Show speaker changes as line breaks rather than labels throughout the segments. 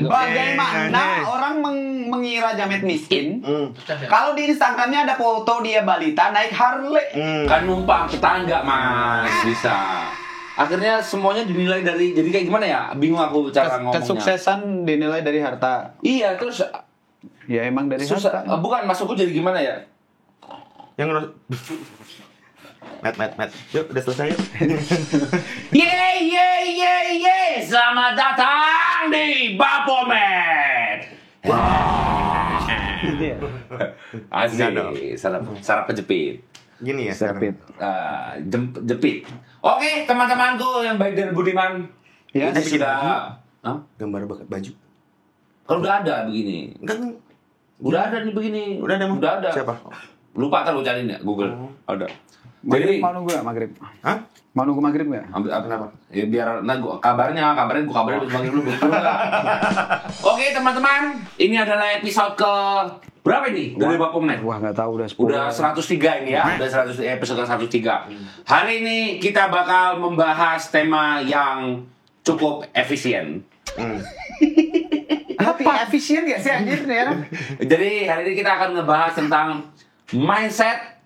Bagaimana orang mengira Jamet miskin? Kalau di Instagramnya ada foto dia balita naik Harley.
Kan numpang tetangga mas, bisa. Akhirnya semuanya dinilai dari, jadi kayak gimana ya? Bingung aku cara ngomongnya.
Kesuksesan dinilai dari harta.
Iya, terus
Ya emang dari
susah.
harta.
Bukan, maksudku jadi gimana ya?
Yang Matt. Yuk, udah selesai yuk.
Ye, selamat datang di Bapomet. Asik, sarap penjepit.
Gini ya,
Serpit.
Jepit. Oke, teman-temanku yang baik dan budiman.
Ya,
Ini sudah. Hah?
gambar baju.
Kalau udah ada begini.
Enggak.
Udah ada nih begini.
Udah ada emang?
Udah ada.
Siapa?
Lupa kan lu cariin ya Google. Ada.
Maghrib
Jadi
mau nunggu gak maghrib?
Hah?
Mau nunggu maghrib gak?
kenapa? Ya biar gua kabarin dulu betul enggak. Oke, teman-teman, ini adalah episode ke berapa ini? Dari Bapomet.
Wah nggak tahu udah 10.
Udah 103 ini ya, udah 100 episode 103. Hari ini kita bakal membahas tema yang cukup efisien.
Apa efisien gak sih anjir ya?
Jadi hari ini kita akan ngebahas tentang mindset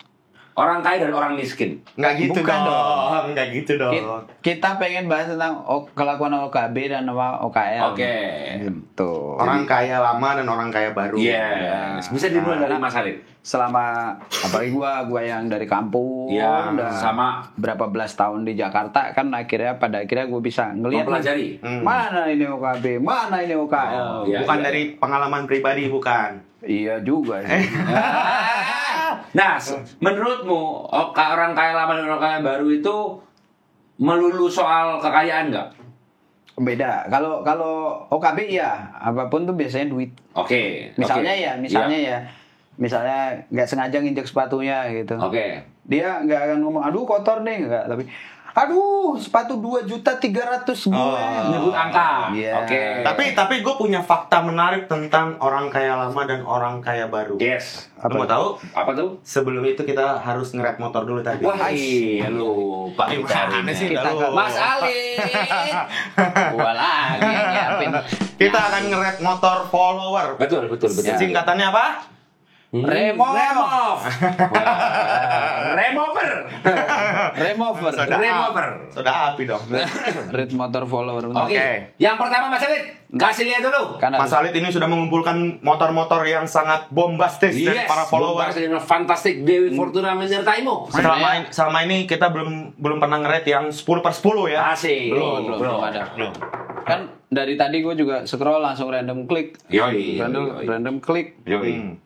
orang kaya dan orang miskin.
Enggak gitu
Bukan
dong. Enggak gitu dong.
Kita pengen bahas tentang kelakuan OKB dan OKL.
Oke.
Gitu.
Orang kaya lama dan orang kaya baru.
Yes. Bisa dimulai dari Mas Halid.
Selama apalagi gua yang dari kampung
Iya,
udah
sama.
berapa belas tahun di Jakarta kan pada akhirnya gue bisa ngelihat
Mempelajari.
mana ini OKB, mana ini OKL.
Iya,
Bukan
iya.
dari pengalaman pribadi, bukan.
Iya juga sih.
Nah, menurutmu orang kaya lama dan orang kaya baru itu melulu soal kekayaan nggak?
Beda. Kalau OKB ya apapun tuh biasanya duit.
Oke.
Misalnya
Iya.
misalnya nggak sengaja nginjek sepatunya gitu.
Oke.
Dia nggak akan ngomong, aduh kotor nih, nggak. Tapi, aduh sepatu 2.300.000 gue.
Nyebut angka.
Iya.
Oke.
Tapi gue punya fakta menarik tentang orang kaya lama dan orang kaya baru.
Yes.
Lu mau tahu?
Apa tuh?
Sebelum itu kita harus nge-rap motor dulu tadi.
Wah, iya lu Pak
Gimana sih
Kita
lu?
Mas Ali. Gua lagi yang nyiapin.
Kita akan nge-rap motor follower.
Betul.
Singkatannya apa?
Remove.
Remover.
Sudah api dong.
Red motor follower.
Oke. Yang pertama Mas Halid, kasih lihat dulu.
Karena
Mas Halid ini sudah mengumpulkan motor-motor yang sangat bombastis dari para follower.
Fantastik Dewi Fortuna menyertaimu.
Selama ini kita belum pernah nge-rate yang 10/10 ya.
Asik.
belum ada. Kan dari tadi gue juga scroll langsung random klik.
Yoi.
Random klik.
Yoi.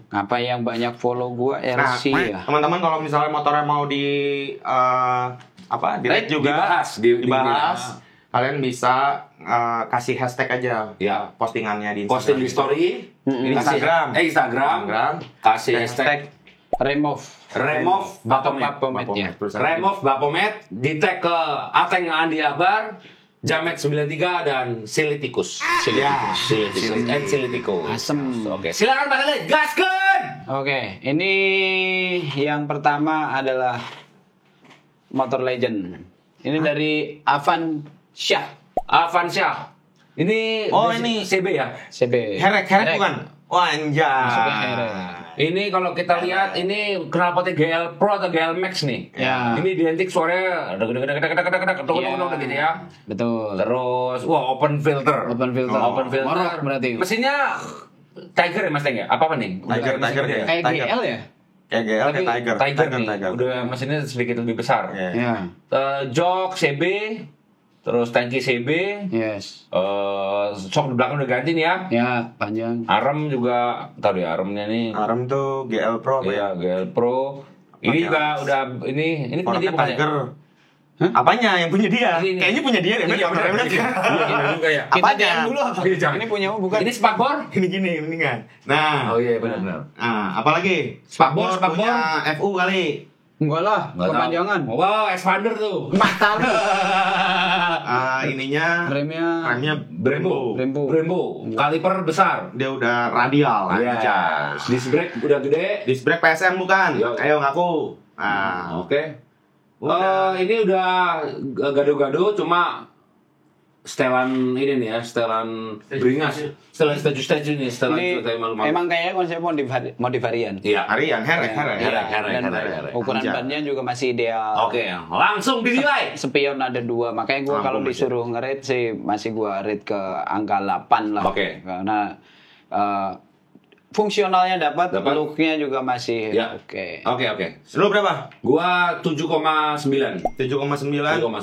Apa yang banyak follow gue
Nah,
RC ya.
teman-teman kalau misalnya motornya mau di rate juga dibahas, kalian bisa kasih hashtag aja
Ya.
postingannya di
Posting
Instagram.
di story,
Instagram.
Instagram. Kasih hashtag
Remove
Bapomet. Remove Bapomet, di tag ke Ateng Andi Akbar, Jamet 93 dan Silitikus. Silitikus.
Asem.
Oke, silakan Pak Halid, gaskeun.
Oke, ini yang pertama adalah motor legend. Ini dari Avansyah.
Avansyah. Ini
ini
CB ya.
CB.
Herek bukan? Wah,
Masuknya
anjay.
herek.
Ini kalau kita lihat ini knalpotnya GL Pro atau GL Max nih.
Ya.
Ini identik suaranya gitu ya.
Betul.
Terus open filter.
Open filter. Morok berarti.
Mesinnya Tiger ya Mas Teng ya? Apa nih?
Tiger ya.
Kayak
Tiger.
GL ya?
Kayak GL
Tapi
kayak
Tiger nih.
Tiger.
Udah mesinnya sedikit lebih besar.
Iya.
Ya.
Jok CB, terus tangki CB,
Yes.
shock di belakang udah ganti nih ya.
Ya, panjang.
Arem juga, ntar ya aremnya nih.
Arem tuh GL Pro apa ya?
Iya, GL Pro. Ini
Oke.
juga udah ini punya dia
Orangnya
bukan ya?
Tiger. Apanya yang punya dia?
Ini.
Kayaknya punya dia deh.
Iya,
motornya,
bener.
bener.
Iya juga ya.
Kita
Apanya?
DM dulu apa?
Iya, jangan.
Ini punya bukan?
Ini spakbor?
Ini gini mendingan. Nah,
Oh iya benar.
apalagi?
Spakbor.
Punya FU kali.
Enggak lah, kepanjangan.
Wow, expander tuh.
Mata lu.
Ininya
Remnya
Brembo. Kaliper besar.
dia udah radial
Iya.
aja.
Disc brake udah gede.
Disc brake PSM bukan?
Iya.
Ayo ngaku.
Oke.
Udah.
Ini udah gado-gado cuma setelan ini nih ya, setelan beringas, setelan staju nih, setelan
ini emang kayaknya konsep modivarian.
Iya,
harian,
Dan
harian.
ukuran bannya juga masih ideal.
Oke, langsung dinilai.
Spion ada 2, makanya gue kalau disuruh nge-rate sih masih gue rate ke angka 8 lah.
Oke.
Karena fungsionalnya dapat, looknya juga masih oke.
Lu berapa?
Gua 7,9.
7,9.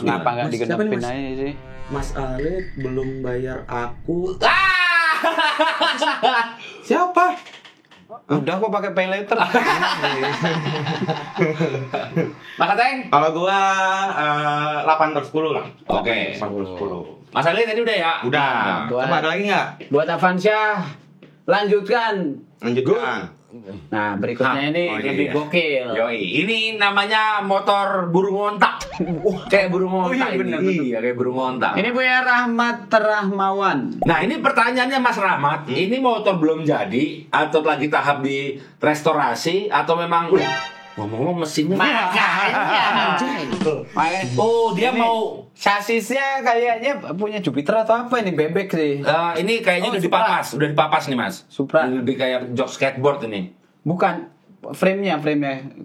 Kenapa nggak digenepin aja sih?
Mas Alit belum bayar aku.
Siapa? Udah kok pakai pay later.
Maka Teng?
Kalau gua 8/10 lah.
Oke.
8/10.
Mas Ali tadi udah ya?
Udah. Coba ada lagi nggak?
Buat Avanza, lanjutkan. Nah, berikutnya ini lebih gokil.
Yoi, ini namanya motor burung ontak. Kayak burung ontak. Iya, kayak burung ontak.
Ini punya Rahmat Rahmawan.
Nah, ini pertanyaannya Mas Rahmat, ini motor belum jadi atau lagi tahap di restorasi atau memang ngomong-ngomong mesinnya oh, dia
ini
mau
sasisnya kayaknya punya Jupiter atau apa ini, bebek sih.
Ini kayaknya udah dipapas nih Mas.
Supra.
Lebih kayak jok skateboard ini.
Bukan, frame-nya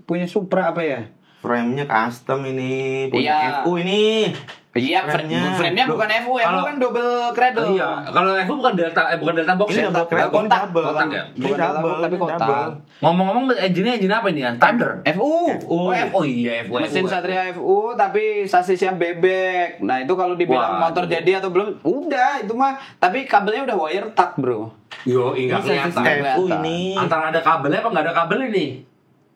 punya Supra apa ya?
Frame-nya custom ini, punya FU ini.
Iya, frame-nya bukan FU, FU kan double cradle.
Iya, kalau FU bukan delta box
ini
ya?
double cradle,
kotak ya?
Bukan double, tapi kotak.
Ngomong-ngomong, engine apa ini kan? Thunder?
FU.
Oh iya, FU.
Mesin Satria FU, tapi sasisnya bebek. Nah, itu kalau dibilang motor jadi atau belum, udah, itu mah. Tapi kabelnya udah wire tag, bro.
Yo, enggak kelihatan.
FU ini.
Antara ada kabelnya apa nggak ada kabel ini?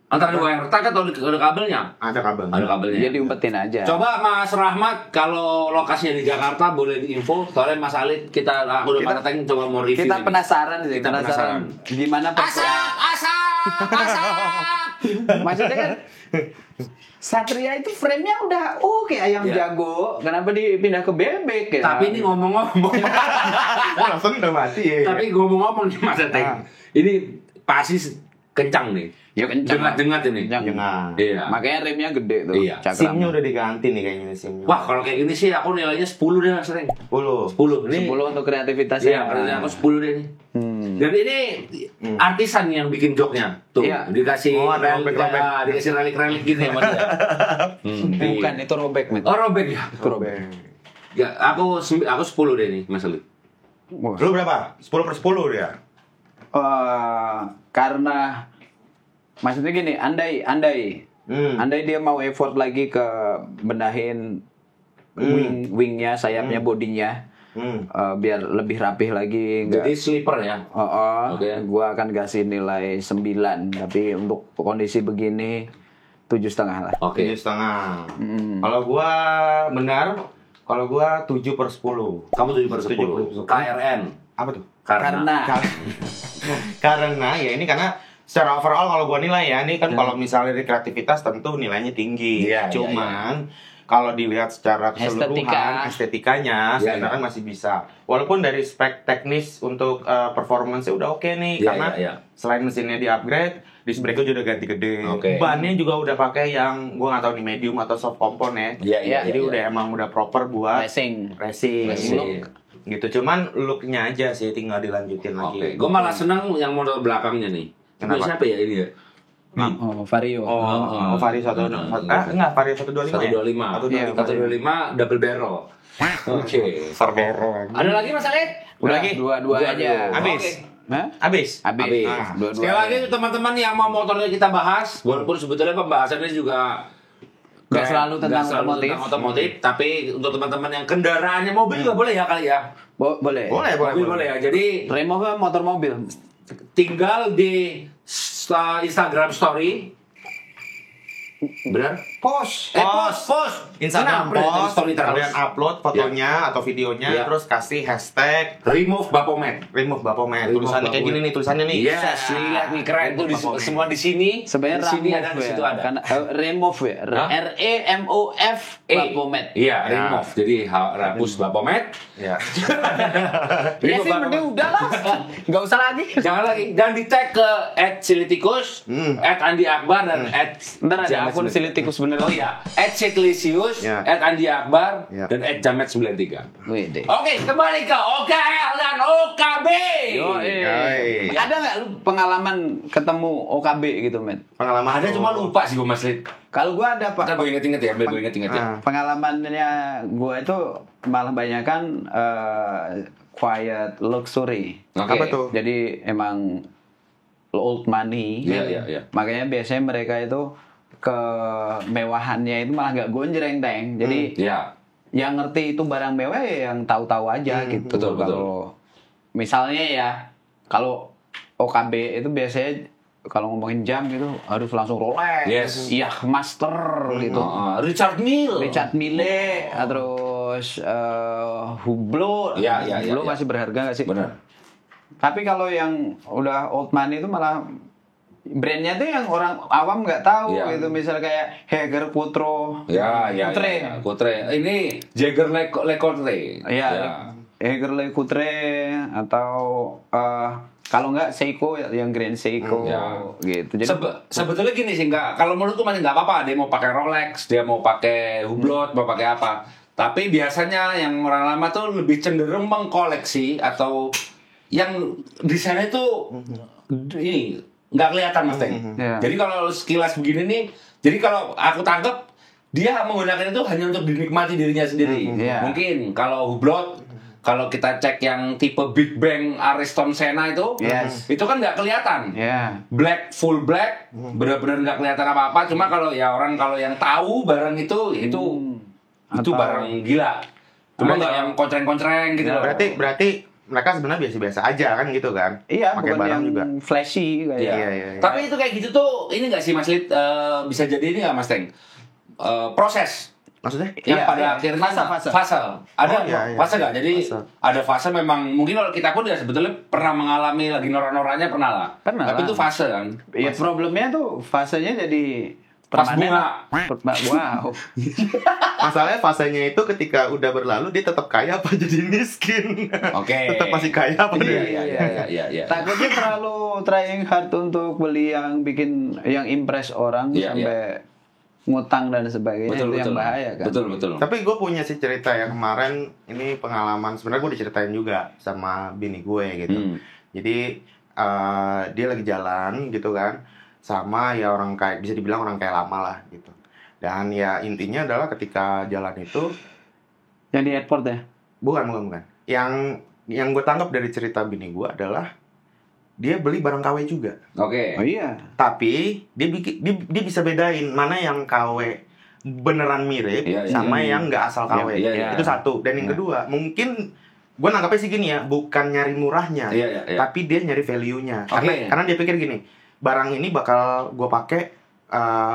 Antara wire tag atau ada kabelnya?
Ada kabelnya.
Ada kabelnya.
Jadi umpetin aja.
Coba Mas Rahmat, kalau lokasinya di Jakarta boleh diinfo. Soalnya Mas Ali, aku udah pada tanya coba mau review.
Kita penasaran sih,
Kita penasaran.
Gimana
Asap.
Maksudnya kan Satria itu frame-nya udah oke, ayam jago. Kenapa dipindah ke bebek ya?
Tapi ini ngomong-ngomong.
Langsung udah mati ya.
Tapi ngomong-ngomong nih Mas Teng. Ini pasti kencang nih.
Ya kencang.
Dengat ini.
Jangan.
Iya.
Makanya remnya gede tuh.
Iya.
SIM-nya udah diganti nih kayaknya SIM-nya.
Wah, kalau kayak gini sih aku nilainya 10 deh Mas Teng.
10.
Ini
10 untuk kreativitasnya.
iya, berarti aku 10 deh nih. Dan ini artisan yang bikin joknya. Tuh,
iya.
dikasih
ada robek-robek.
dikasih relik-relik gitu ya Mas.
Bukan, itu robek, Mit.
Oh, robek ya.
Itu robek.
Ya, aku 10 deh nih, Mas Ali.
Lu berapa? 10/10 dia.
Karena maksudnya gini, andai dia mau effort lagi ke benahin wingnya, sayapnya, bodinya, biar lebih rapih lagi.
Jadi sleeper ya.
Okay. Gua akan kasih nilai 9, tapi untuk kondisi begini 7,5 lah.
Oke.
7,5. Kalau gua benar, kalau gua 7/10.
Kamu 7/10. KRN.
Apa tuh?
Karena
ya ini karena secara overall kalau gua nilai ya, ini kan kalau misalnya dari kreativitas tentu nilainya tinggi.
Iya,
Cuman kalau dilihat secara keseluruhan estetikanya sebenarnya masih bisa. Walaupun dari spek teknis untuk performance udah oke nih, karena selain mesinnya di-upgrade, disc brake juga udah ganti gede. Bannya juga udah pakai yang gua nggak tahu nih medium atau soft component. Jadi udah emang udah proper buat racing. Gitu, cuman looknya aja sih tinggal dilanjutin lagi.
Gue malah senang yang model belakangnya nih.
Kenapa?
Siapa ya ini ya?
Vario.
Vario 125. Enggak, Vario 125.
125 double barrel. Oke.
Verbero.
Ada lagi Mas Ali?
Udah lagi? Dua aja.
Habis.
Sekali lagi teman-teman yang mau motornya kita bahas, walaupun sebetulnya pembahasannya juga
Gak selalu tentang
otomotif, tapi untuk teman-teman yang kendaraannya mobil juga boleh ya kali ya.
Boleh
ya. Jadi
Remo kan motor mobil.
Tinggal di Instagram story. Benar?
Post.
Kenapa
Instagram post.
story terus?
Kalian upload fotonya atau videonya, terus kasih hashtag
remove Bapomet.
Tulisannya kayak gini nih, tulisannya nih.
Yes, lihat nih keren tuh semua di sini.
Sebenarnya
di sini ada, di situ ada.
Karena remove ya. REMOF Bapomet.
Iya, remove. Jadi hapus Bapomet.
Iya.
Ya sih, mending udah lah. Enggak usah lagi.
Jangan lagi. Dan di tag ke @silitikus, @Andi Akbar dan
Ntar ada akun Silitikus bener.
Oh iya, @Seklisius, @Andi Akbar, dan @Jamet93. Oke, kembali ke OKL dan OKB.
Ada nggak lu pengalaman ketemu OKB gitu, men?
Pengalaman
ada, cuma lupa sih gue Mas Lid.
Kalau gue ada, Pak.
Ntar gue inget-inget ya, gue inget-inget ya.
Pengalamannya gue itu malah banyakan quiet luxury.
Apa tuh?
Jadi emang old money.
Iya.
Makanya biasanya mereka itu kemewahannya itu malah nggak gonjreng, Teng. Jadi yang ngerti itu barang mewah ya yang tahu-tahu aja gitu.
Betul.
Kalau misalnya ya, kalau OKB itu biasanya kalau ngomongin jam gitu harus langsung Rolex, Master gitu.
Richard Mille,
terus Hublot. Hublot masih berharga nggak sih?
Benar.
Tapi kalau yang udah old money itu malah brandnya tuh yang orang awam nggak tahu gitu. Misal kayak Haiger Putro.
Coutre. Ini Jaeger LeCoultre.
Haiger LeCoultre atau kalau nggak Seiko yang Grand Seiko gitu. Jadi
sebetulnya gini sih, kalau menurutku masih nggak apa-apa. Dia mau pakai Rolex, dia mau pakai Hublot, mau pakai apa. Tapi biasanya yang orang lama tuh lebih cenderung mengkoleksi atau yang desainnya itu ini nggak kelihatan, Mas Teng. Jadi kalau sekilas begini nih, jadi kalau aku tangkap dia menggunakan itu hanya untuk dinikmati dirinya sendiri. Mungkin kalau Hublot, kalau kita cek yang tipe Big Bang Ariston Senna itu kan nggak kelihatan. Black, full black, benar-benar nggak kelihatan apa-apa. Cuma kalau yang tahu barang itu barang gila. Cuma nggak yang koncreng-koncreng gitu.
Berarti mereka sebenarnya biasa-biasa aja kan gitu kan?
Iya,
pakai
bukan
barang
yang
juga
flashy kayak.
Iya.
Tapi itu kayak gitu tuh, ini nggak sih Mas Lid, bisa jadi ini nggak Mas Teng? Proses.
Maksudnya?
Yang pada akhirnya fase. Ada fase nggak? Jadi ada fase memang, mungkin kalau kita pun ya sebetulnya pernah mengalami lagi norak-noraknya pernah lah. Tapi itu fase kan?
Iya, problemnya tuh fasenya jadi
pas
bunga. Wow.
Masalahnya fasenya itu ketika udah berlalu dia tetap kaya apa jadi miskin. Tetap masih kaya apa
Iya.
Takutnya terlalu trying hard untuk beli yang bikin yang impress orang sampai ngutang dan sebagainya. Itu yang bahaya kan.
Betul.
Tapi gue punya sih cerita yang kemarin, ini pengalaman sebenarnya gue diceritain juga sama bini gue gitu. Jadi dia lagi jalan gitu kan, sama ya orang kayak, bisa dibilang orang kayak lama lah gitu. Dan ya intinya adalah ketika jalan itu,
yang di airport ya?
Bukan. Yang gue tangkap dari cerita bini gue adalah dia beli barang KW juga.
Oh iya.
Tapi dia bisa bedain mana yang KW beneran mirip sama yang nggak asal KW. Itu satu. Dan yang kedua, mungkin gue nangkapnya sih gini ya, bukan nyari murahnya, tapi dia nyari value-nya. Karena dia pikir gini, barang ini bakal gue pakai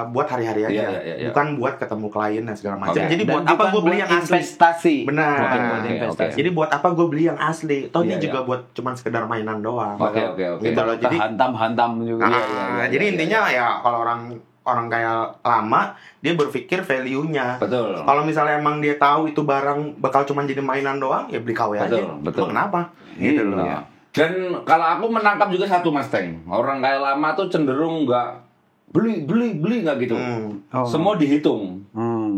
buat hari-hari aja, bukan buat ketemu klien dan segala macam. Jadi buat apa gue beli yang asli?
Investasi.
Benar. Jadi buat apa gue beli yang asli? Toh ini juga buat cuman sekedar mainan doang.
Gitu
loh. Jadi hantam juga.
Jadi intinya ya kalau orang kayak lama, dia berpikir value-nya.
Betul.
Kalau misalnya emang dia tahu itu barang bakal cuman jadi mainan doang, ya beli KW aja.
Betul.
Kenapa? Gitu loh.
Dan kalau aku menangkap juga satu, Mas Teng, orang kayak lama tuh cenderung nggak beli nggak gitu. Semua dihitung.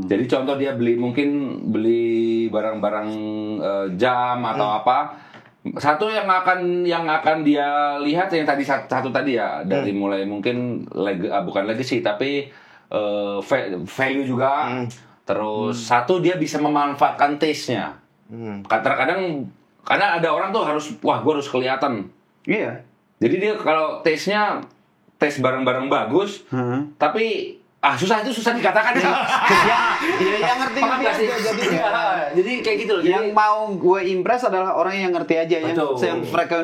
Jadi contoh dia mungkin beli barang-barang jam atau apa. Satu yang akan dia lihat yang tadi satu tadi ya, dari mulai mungkin bukan legacy tapi value juga. Terus satu, dia bisa memanfaatkan taste-nya. Kadang karena ada orang tuh harus, wah gue harus kelihatan.
Iya.
Jadi dia kalau taste-nya tes barang-barang bagus, tapi susah dikatakan sih.
yang ngerti
sih. Jadi kayak gitu loh.
Yang mau gue impress adalah orang yang ngerti aja, yang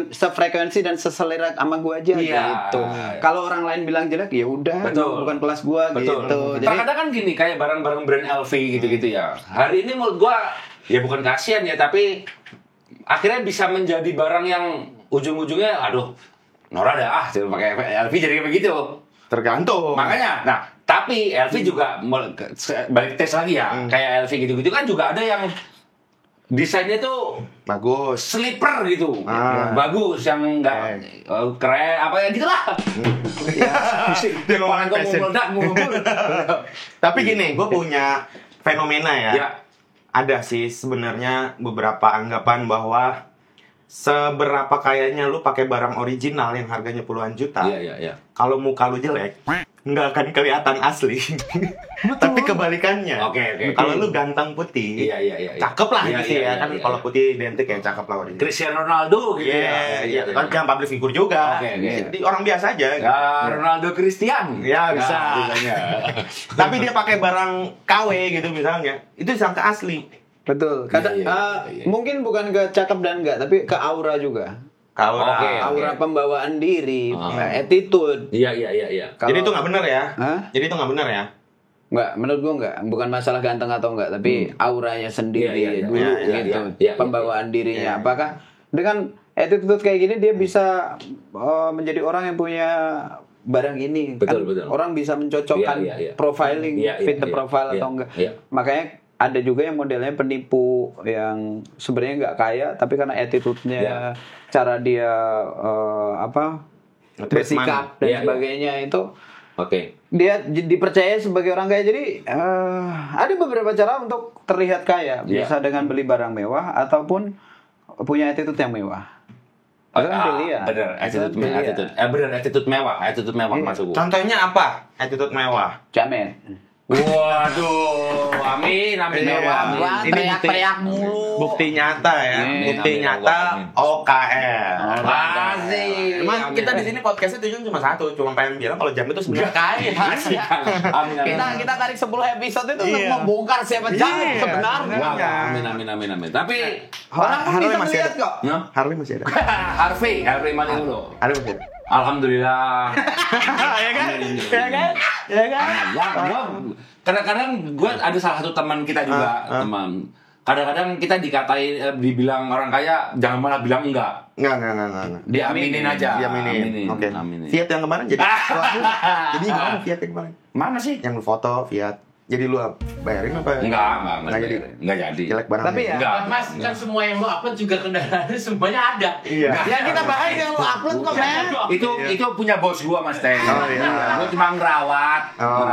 sefrekuensi dan seselera sama gue aja gitu. Kalau orang lain bilang jelek, ya udah, bukan kelas gue gitu.
Terkadang kan gini, kayak barang-barang brand LV gitu-gitu ya. Hari ini menurut gue ya bukan kasihan ya, tapi akhirnya bisa menjadi barang yang ujung-ujungnya aduh, Nora dah pakai LV jadi kayak begitu.
Tergantung.
Makanya, tapi LV juga balik tes lagi ya. Kayak LV gitu-gitu kan juga ada yang desainnya tuh
bagus,
sleeper gitu, bagus yang enggak keren apa ya gitulah. Dia ngomong meledak ngumpul.
Tapi gini, gue punya fenomena ya. Ada sih sebenarnya beberapa anggapan bahwa seberapa kayaknya lu pakai barang original yang harganya puluhan juta. Kalau muka lu jelek, nggak akan kelihatan asli. Tapi kebalikannya. Kalau lu ganteng putih, cakep lah gitu ya kan. Kalau putih identik ya cakep lah.
Cristiano Ronaldo gitu ya.
Kan jangan public figure juga. Jadi orang biasa aja.
Ya, Ronaldo Christian.
Ya bisa. Tapi dia pakai barang KW gitu misalnya, itu disangka asli.
Betul. Mungkin bukan ke cakep dan enggak, tapi ke aura juga. Aura pembawaan diri, attitude.
Iya.
Jadi itu nggak benar ya? Jadi itu nggak benar ya?
Nggak, menurut gua nggak. Bukan masalah ganteng atau enggak, tapi auranya sendiri dulu gitu. Pembawaan dirinya. Apakah dengan attitude kayak gini dia bisa menjadi orang yang punya barang ini?
Betul.
Orang bisa mencocokkan profiling, fit the profile atau enggak. Makanya ada juga yang modelnya penipu yang sebenarnya nggak kaya tapi karena attitude-nya, cara dia bersikap dan sebagainya itu dia dipercaya sebagai orang kaya. Jadi ada beberapa cara untuk terlihat kaya, bisa dengan beli barang mewah ataupun punya attitude yang mewah.
Bener, attitude mewah masuk.
Contohnya apa? Attitude mewah.
Jamet.
Waduh, amin.
Ini
teriak-teriak mulu.
Bukti nyata ya. Bukti nyata OKR.
Masih.
Emang kita di sini podcastnya tujuan cuma satu, cuma pengen bilang kalau Jamet itu sebenarnya kaya.
Kita tarik 10 episode itu untuk membongkar siapa Jamet sebenarnya.
Amin. Tapi
orang bisa melihat kok.
Harley masih ada.
Harvey mana dulu?
Harley masih ada.
Alhamdulillah.
Ya kan?
Kadang-kadang gue ada salah satu teman kita juga, teman. Kadang-kadang kita dibilang orang kaya, jangan malah bilang enggak.
Enggak.
Diaminin aja.
Diaminin. Oke. Fiat yang kemarin jadi. Jadi gimana Fiat yang kemarin?
Mana sih?
Yang lu foto Fiat. Jadi lu bayarin apa?
Enggak jadi.
Jelek barang.
Tapi ya,
Mas, kan semua yang lu upload juga kendaraannya semuanya ada.
Iya.
Yang kita bahas yang lu upload kok, men.
Itu punya bos gua, Mas Teng.
Oh iya.
Gua cuma ngerawat. Gua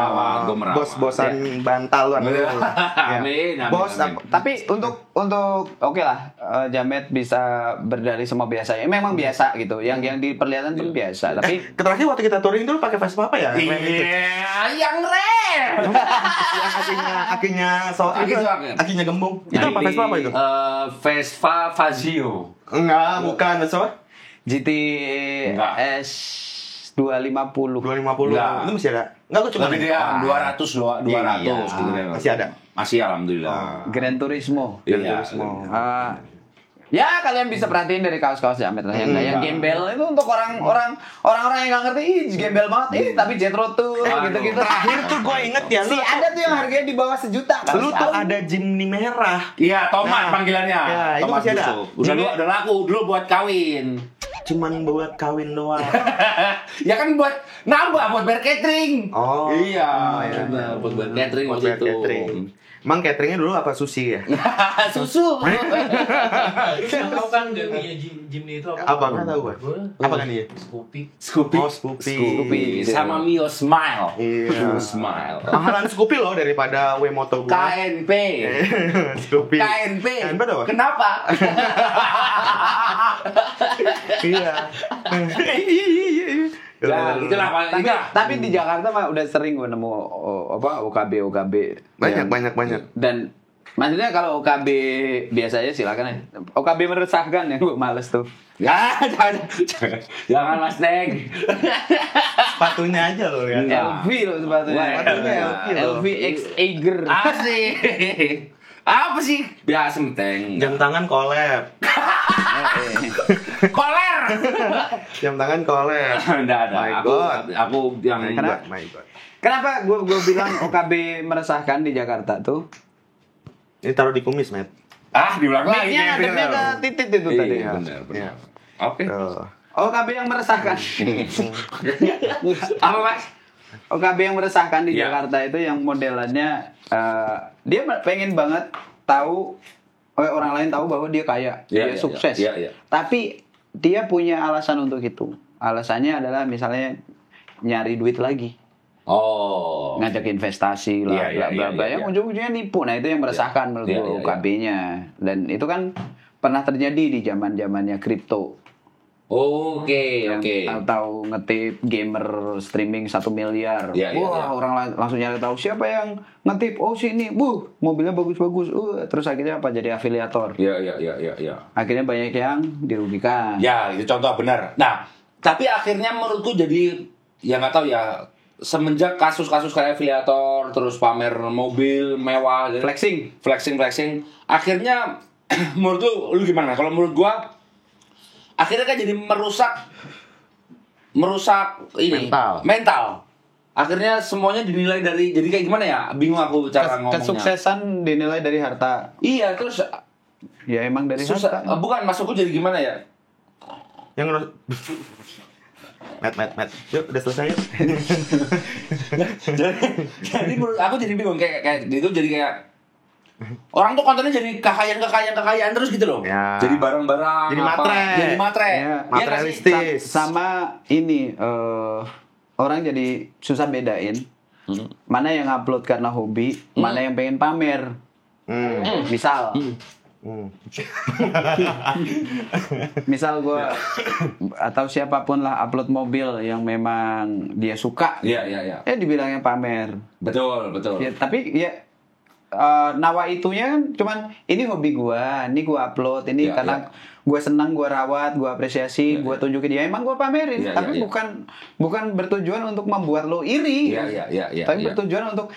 merawat.
Bos-bosan bantal lu.
Amin.
Bos, tapi untuk oke lah, Jamet bisa berdalih semua biasa. Memang biasa gitu. Yang diperlihatkan pun biasa, tapi
terakhir waktu kita touring dulu pakai Vespa apa ya?
Iya, yang rare.
Yang akinya gembung. Itu apa Vespa apa itu?
Vespa Fazio.
Enggak, bukan Vespa.
GTS 250.
250. Itu masih ada. Enggak, aku cuma
lebih dia 200.
Masih ada.
Masih alhamdulillah.
Gran Turismo.
Iya.
Ya kalian bisa perhatiin dari kaos-kaos Jamet lah yang gembel itu untuk orang-orang yang nggak ngerti, gembel banget, tapi Jet Road Tour gitu-gitu.
Terakhir tuh gue inget ya,
ada tuh yang harganya di bawah 1 juta.
Lu tuh ada Jimny merah.
Iya, Tomat panggilannya.
Ya, itu masih ada.
Udah laku dulu buat kawin.
Cuman buat kawin doang.
Ya kan buat nambah, buat bayar catering.
Oh.
Iya. Buat catering waktu itu.
Emang cateringnya dulu apa sushi ya?
Susu.
Tahu kan gantinya Jimny itu apa?
Apa nggak tahu gue? Apa kan dia?
Scoopy.
Oh, Scoopy.
Sama Mio Smile.
Iya.
Smile.
Mahalan Scoopy loh daripada Wemoto gue.
KNP.
Scoopy.
KNP.
KNP apa?
Kenapa?
Iya.
Ya, itulah Pak.
Tapi di Jakarta mah udah sering gue nemu OKB.
Banyak.
Dan maksudnya kalau OKB biasanya silakan ya. OKB meresahkan ya, gue males tuh.
Ya, jangan Mas Teng.
Sepatunya aja loh ya.
LV loh sepatunya. LV X Eiger.
Asik. Apa sih? Biasa Teng.
Jam tangan collab.
Koler.
Jam tangan collab.
Enggak ada. Aku yang
My God.
Kenapa gue bilang OKB meresahkan di Jakarta tuh?
Ini taruh di kumis, Matt.
Diulang lagi.
Mic-nya ngadepnya ke titik itu tadi.
Benar. Oke.
OKB yang meresahkan.
Apa, Mas?
OKB yang meresahkan di Jakarta itu yang modelannya dia pengen banget tahu orang lain tahu bahwa dia kaya, dia sukses. Tapi dia punya alasan untuk itu. Alasannya adalah misalnya nyari duit lagi. Ngajak investasi lah, bla bla yang ujung-ujungnya nipu. Nah, itu yang meresahkan menurut gue UKB-nya. Dan itu kan pernah terjadi di zaman-zamannya kripto.
Oke.
Tahu ngetip gamer streaming 1 miliar. Orang langsung nyari tahu siapa yang ngetip. Oh, sini. Mobilnya bagus-bagus. Terus akhirnya apa? Jadi afiliator.
Iya.
Akhirnya banyak yang dirugikan.
Ya, itu contoh benar. Nah, tapi akhirnya menurutku jadi ya nggak tahu ya, semenjak kasus-kasus kayak afiliator, terus pamer mobil mewah, flexing, akhirnya menurut lu gimana? Kalau menurut gua, akhirnya kan jadi merusak ini mental. Akhirnya semuanya dinilai dari, jadi kayak gimana ya? Bingung aku cara ngomongnya.
Kesuksesan dinilai dari harta.
Iya, terus
ya emang dari harta.
Bukan, maksudku jadi gimana ya?
Yang Matt. Yuk, udah selesai yuk.
jadi menurut aku jadi bingung kayak gitu, jadi kayak orang tuh kontennya jadi kekayaan terus gitu loh.
Ya.
Jadi barang-barang
jadi matre.
Ya,
materialistis.
Sama ini orang jadi susah bedain mana yang upload karena hobi, mana yang pengen pamer. Misal misal gue atau siapapun lah upload mobil yang memang dia suka, dibilangnya pamer.
Betul.
Ya, tapi ya nawa itunya kan cuman ini hobi gue, ini gue upload ini karena gue senang, gue rawat, gue apresiasi, gue tunjukin dia, emang gue pamerin. Tapi bukan bertujuan untuk membuat lo iri. Tapi bertujuan untuk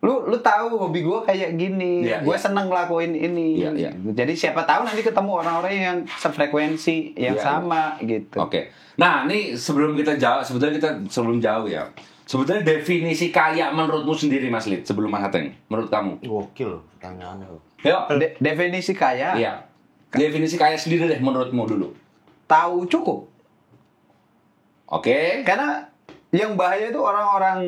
lu tahu hobi gue kayak gini, gue seneng ngelakuin ini. Jadi siapa tahu nanti ketemu orang-orang yang sefrekuensi, yang sama gitu.
Oke. Nah, ini sebelum jauh ya. Sebetulnya definisi kaya menurutmu sendiri, Mas Lid, sebelum Mas Hateng, menurut kamu?
Gokil pertanyaannya.
Yuk.
Definisi kaya.
Iya. Definisi kaya sendiri deh menurutmu dulu.
Tahu cukup.
Oke.
Karena yang bahaya itu orang-orang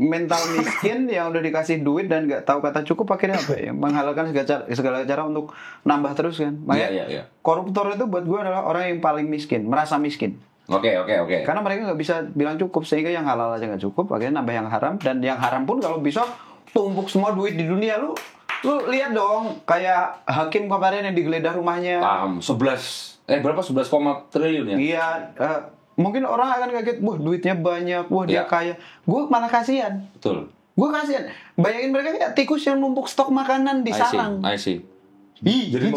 mental miskin yang udah dikasih duit dan nggak tahu kata cukup, akhirnya apa ya, menghalalkan segala cara untuk nambah terus kan. Makanya koruptor itu buat gue adalah orang yang paling miskin, merasa miskin.
Oke.
Karena mereka nggak bisa bilang cukup, sehingga yang halal aja nggak cukup, akhirnya nambah yang haram. Dan yang haram pun kalau bisa tumpuk semua duit di dunia. Lu lihat dong, kayak hakim kemarin yang digeledah rumahnya.
11 triliun ya?
Iya. Mungkin orang akan kaget, wah duitnya banyak, wah dia kaya. Gue malah kasihan.
Betul.
Gue kasihan. Bayangin mereka kayak tikus yang numpuk stok makanan di sarang.
I see. Jadi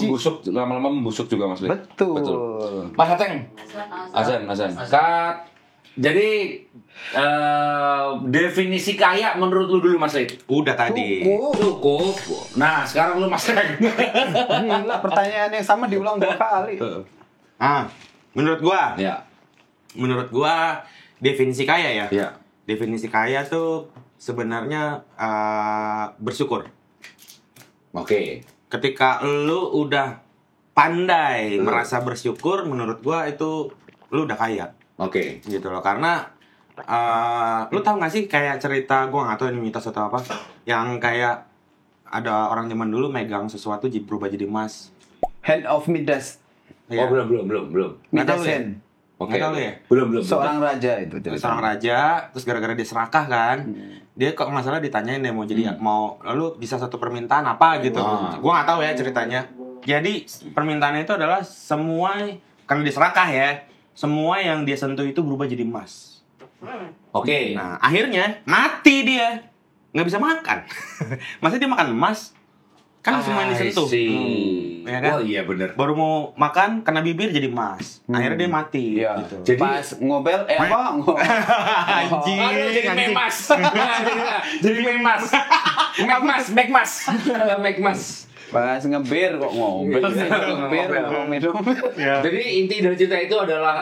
lama-lama membusuk juga, Mas Lid.
Betul.
Mas Hateng. Azan. Kat. Jadi definisi kaya menurut lu dulu, Mas Lid.
Udah tadi.
Cukup. Nah, sekarang lu, Mas Hateng.
Gila, pertanyaan yang sama diulang 2 kali.
Menurut gua definisi kaya ya.
Iya.
Definisi kaya tuh sebenarnya bersyukur.
Oke.
Ketika lu udah pandai merasa bersyukur, menurut gua itu lu udah kaya.
Oke.
Gitu loh. Karena lu tahu gak sih kayak cerita, gua gak tahu ini mitos atau apa, yang kayak ada orang zaman dulu megang sesuatu berubah jadi emas.
Hand of Midas.
Oh, belum.
Midas hand.
Oke.
Ya?
Belum.
Seorang raja itu.
Seorang raja, terus gara-gara dia serakah kan, dia kok nggak salah ditanyain deh mau jadi mau lalu bisa satu permintaan apa gitu. Gua nggak tahu ya ceritanya. Jadi permintaannya itu adalah semua, karena dia serakah ya, semua yang dia sentuh itu berubah jadi emas.
Oke.
Nah akhirnya mati dia, nggak bisa makan. Maksudnya dia makan emas, kan semua yang disentuh. Ya kan?
Oh iya bener.
Baru mau makan kena bibir jadi emas. Akhirnya dia mati.
Gitu.
Jadi
pas ngobel
anjing.
Jadi memas. Jadi memas.
Pas ngebir kok ngobel. Minum.
Jadi inti dari cerita itu adalah